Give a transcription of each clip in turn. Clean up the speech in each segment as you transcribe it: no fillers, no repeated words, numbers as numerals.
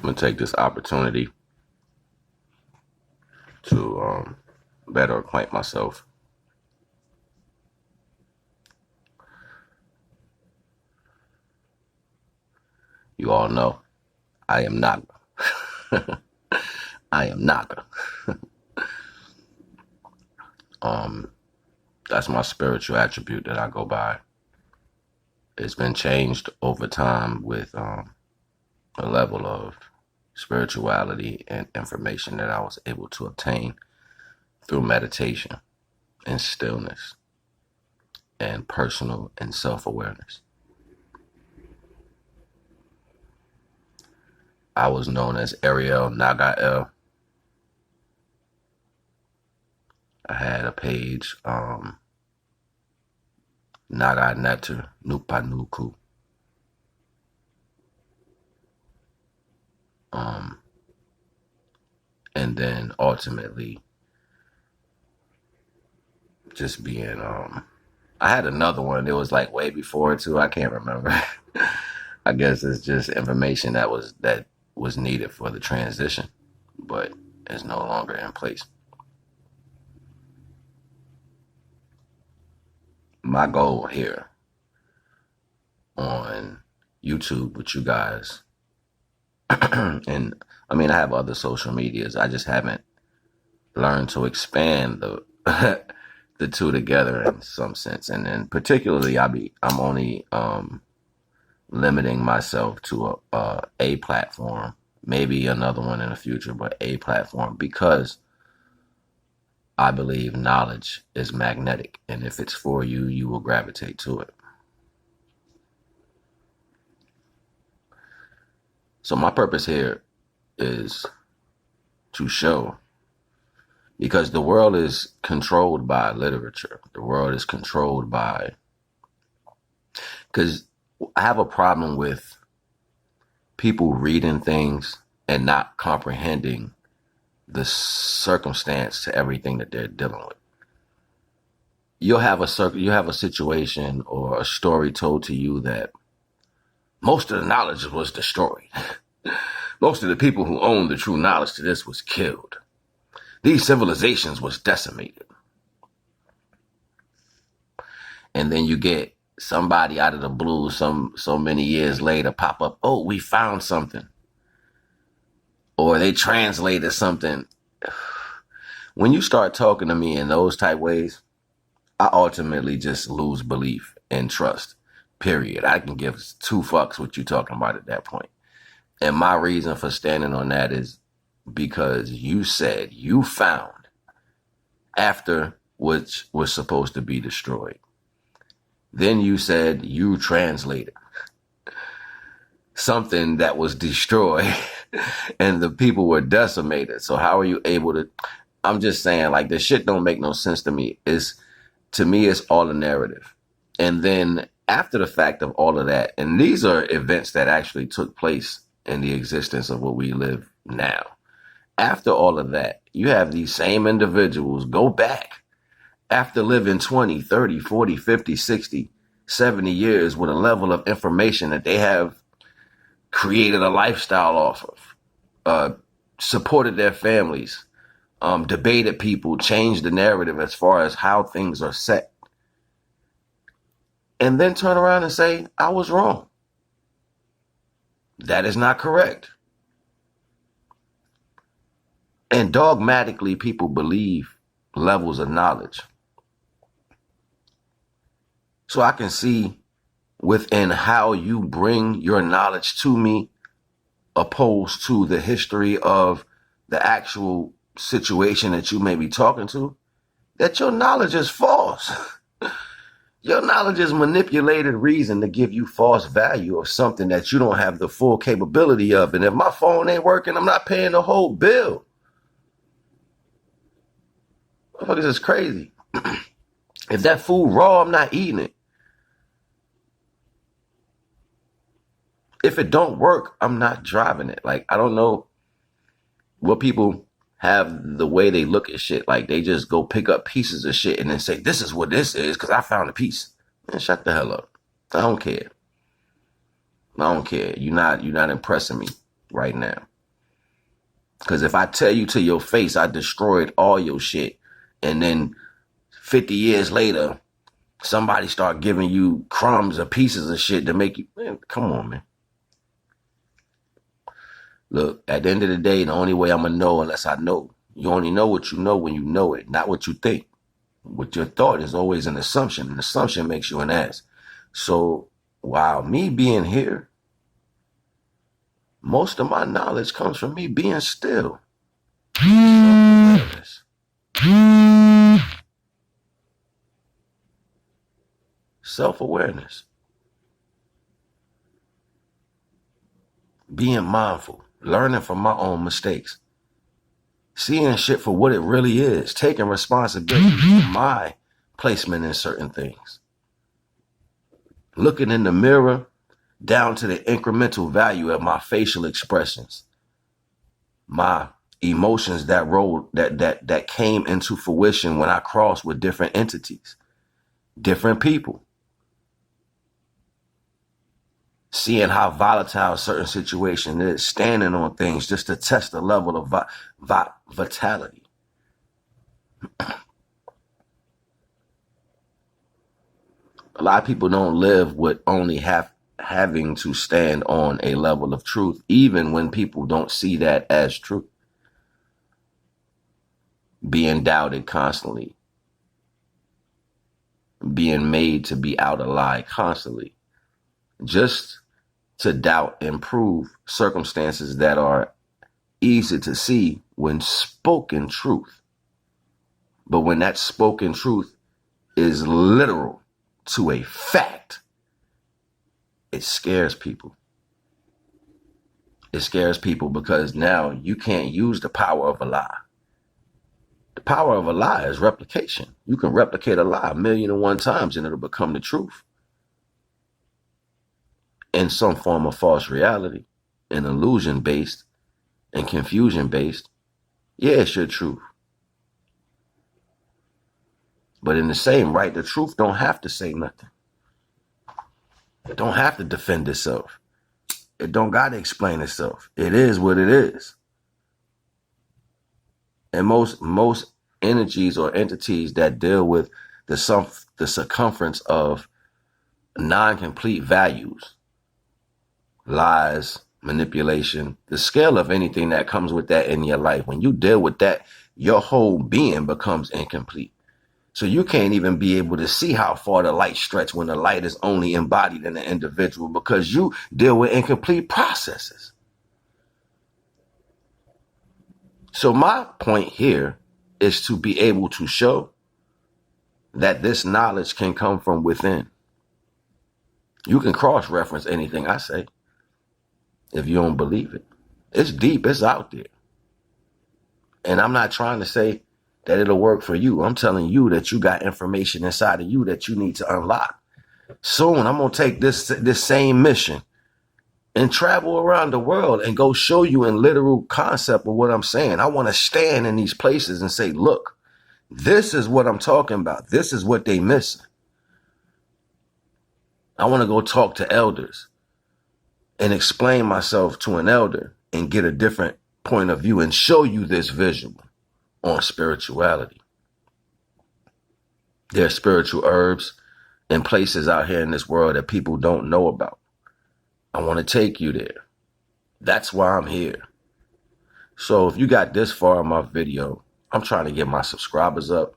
I'm gonna take this opportunity to better acquaint myself. You all know I am NAGA. I am NAGA. That's my spiritual attribute that I go by. It's been changed over time with a level of spirituality and information that I was able to obtain through meditation and stillness and personal and self-awareness. I was known as Ariel NagaL. I had a page, NagaNeter Nupanuku. And then ultimately just being, I had another one. It was like way before it too. I can't remember. I guess it's just information that was needed for the transition, but it's no longer in place. My goal here on YouTube with you guys, and I mean, I have other social medias. I just haven't learned to expand the the two together in some sense. And then particularly, I'm only limiting myself to a platform, maybe another one in the future, but a platform, because I believe knowledge is magnetic, and if it's for you, you will gravitate to it. So my purpose here is to show, because the world is controlled by literature. The world is controlled by, because I have a problem with people reading things and not comprehending the circumstance to everything that they're dealing with. You have a situation or a story told to you that most of the knowledge was destroyed. Most of the people who owned the true knowledge to this was killed. These civilizations was decimated. And then you get somebody out of the blue so many years later pop up, oh, we found something. Or they translated something. When you start talking to me in those type ways, I ultimately just lose belief and trust, period. I can give two fucks what you're talking about at that point. And my reason for standing on that is because you said you found after which was supposed to be destroyed. Then you said you translated something that was destroyed and the people were decimated. So how are you able to, I'm just saying, like, this shit don't make no sense to me. To me, it's all a narrative. And then after the fact of all of that, and these are events that actually took place in the existence of what we live now. After all of that, you have these same individuals go back after living 20, 30, 40, 50, 60, 70 years with a level of information that they have created a lifestyle off of, supported their families, debated people, changed the narrative as far as how things are set. And then turn around and say, I was wrong. That is not correct. And dogmatically, people believe levels of knowledge. So I can see within how you bring your knowledge to me, opposed to the history of the actual situation that you may be talking to, that your knowledge is false. Your knowledge is manipulated reason to give you false value of something that you don't have the full capability of. And if my phone ain't working, I'm not paying the whole bill. Motherfuckers is crazy. If that food raw, I'm not eating it. If it don't work, I'm not driving it. Like, I don't know what people have, the way they look at shit. Like, they just go pick up pieces of shit and then say, this is what this is because I found a piece. Man, shut the hell up. I don't care. I don't care. You're not impressing me right now. Because if I tell you to your face I destroyed all your shit, and then 50 years later, somebody start giving you crumbs or pieces of shit to make you, man, come on, man. Look, at the end of the day, the only way I'm going to know unless I know. You only know what you know when you know it, not what you think. What your thought is always an assumption. An assumption makes you an ass. So while me being here, most of my knowledge comes from me being still. Self-awareness. Self-awareness. Being mindful. Learning from my own mistakes. Seeing shit for what it really is. Taking responsibility for my placement in certain things. Looking in the mirror down to the incremental value of my facial expressions. My emotions that came into fruition when I crossed with different entities. Different people. Seeing how volatile certain situation is, standing on things just to test the level of vitality. A lot of people don't live with only having to stand on a level of truth, even when people don't see that as truth. Being doubted constantly. Being made to be out of line constantly. Just to doubt and prove circumstances that are easy to see when spoken truth. But when that spoken truth is literal to a fact, it scares people. It scares people because now you can't use the power of a lie. The power of a lie is replication. You can replicate a lie 1,000,001 times and it'll become the truth. In some form of false reality, an illusion based and confusion based, yeah, it's your truth. But in the same right, the truth don't have to say nothing. It don't have to defend itself. It don't got to explain itself. It is what it is. And most energies or entities that deal with the circumference of non-complete values, lies, manipulation, the scale of anything that comes with that in your life. When you deal with that, your whole being becomes incomplete. So you can't even be able to see how far the light stretches when the light is only embodied in an individual because you deal with incomplete processes. So my point here is to be able to show that this knowledge can come from within. You can cross-reference anything I say. If you don't believe it, it's deep, it's out there. And I'm not trying to say that it'll work for you. I'm telling you that you got information inside of you that you need to unlock. Soon, I'm going to take this same mission and travel around the world and go show you in literal concept of what I'm saying. I want to stand in these places and say, look, this is what I'm talking about. This is what they missing. I want to go talk to elders and explain myself to an elder and get a different point of view and show you this visual on spirituality. There are spiritual herbs and places out here in this world that people don't know about. I want to take you there. That's why I'm here. So if you got this far in my video, I'm trying to get my subscribers up.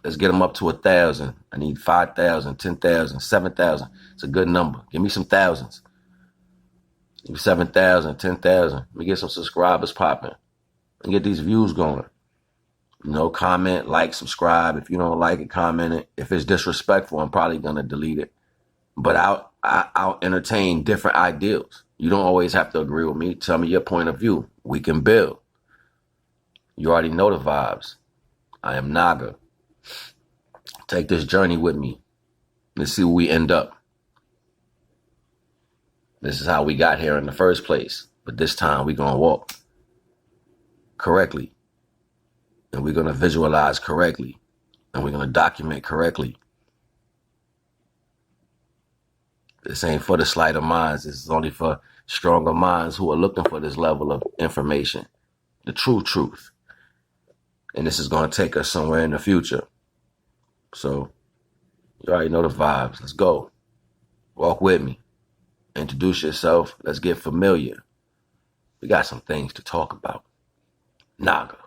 Let's get them up to 1,000. I need 5,000, 10,000, 7,000. It's a good number. Give me some thousands. 7,000, 10,000. Let me get some subscribers popping and get these views going. You know, comment, like, subscribe. If you don't like it, comment it. If it's disrespectful, I'm probably going to delete it. But I'll entertain different ideals. You don't always have to agree with me. Tell me your point of view. We can build. You already know the vibes. I am NAGA. Take this journey with me. Let's see where we end up. This is how we got here in the first place. But this time we're going to walk correctly. And we're going to visualize correctly. And we're going to document correctly. This ain't for the slighter minds. This is only for stronger minds who are looking for this level of information. the true truth. And this is going to take us somewhere in the future. So you already know the vibes. Let's go. Walk with me. Introduce yourself. Let's get familiar. We got some things to talk about. NAGA.